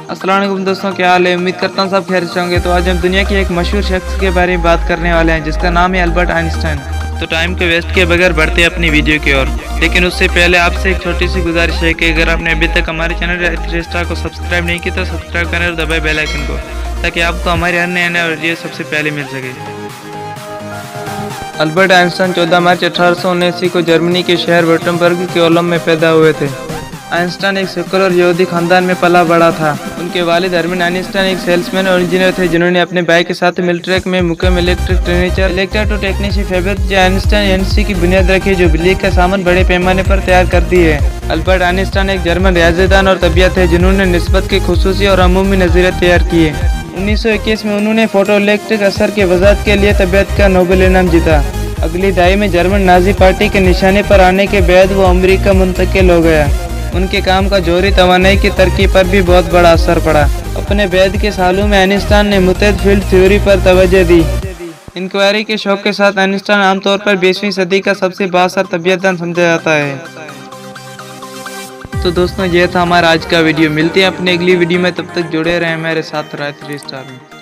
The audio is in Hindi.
अस्सलाम वालेकुम दोस्तों, क्या हाल है। उम्मीद करता हूँ सब खैरियत से होंगे। तो आज हम दुनिया के एक मशहूर शख्स के बारे में बात करने वाले हैं जिसका नाम है अल्बर्ट आइंस्टाइन। तो टाइम को वेस्ट के बगैर बढ़ते हैं अपनी वीडियो की ओर। लेकिन उससे पहले आपसे एक छोटी सी गुजारिश है कि अगर आपने अभी तक हमारे चैनल थ्री स्टार को सब्सक्राइब नहीं किया तो सब्सक्राइब करें और दबाए बेल आइकन को, ताकि आपको हमारे हर नए वीडियो सबसे पहले मिल सके। अल्बर्ट आइंस्टाइन 14 मार्च 1879 को जर्मनी के शहर वर्टनबर्ग के ओलम में पैदा हुए थे। आइंस्टाइन एक सेकुलर यहूदी खानदान में पला बड़ा था। उनके वालिद अरविंद आइंस्टाइन एक सेल्समैन और इंजीनियर थे जिन्होंने अपने भाई के साथ मिलिट्री में मुकाम electric technician fabric Einstein NC की बुनियाद रखी, जो बिजली का सामान बड़े पैमाने पर तैयार करती है। अल्बर्ट आइंस्टाइन एक जर्मन रियाज़ीदान और तबियत थे जिन्होंने निस्बत के खुसूसी और अमूमी नज़रिए तैयार किए। 1921 में उन्होंने फोटो इलेक्ट्रिक असर के वजाहत के लिए तबियत का नोबेल इनाम जीता। अगली दहाई में जर्मन नाजी पार्टी के निशाने पर आने के बाद वो अमेरिका मुंतकिल हो गया। उनके काम का जोहरी तवानाई की तरक्की पर भी बहुत बड़ा असर पड़ा। अपने बाद के सालों में आइंस्टाइन ने मुतअद्दिद फील्ड थ्योरी पर तवज्जो दी। इंक्वायरी के शौक के साथ आइंस्टाइन आमतौर पर 20वीं सदी का सबसे बाअसर तबियतदान समझा जाता है। तो दोस्तों, यह था हमारा आज का वीडियो। मिलते हैं अपने अगली वीडियो में, तब तक जुड़े रहें हमारे साथ थ्री स्टार में।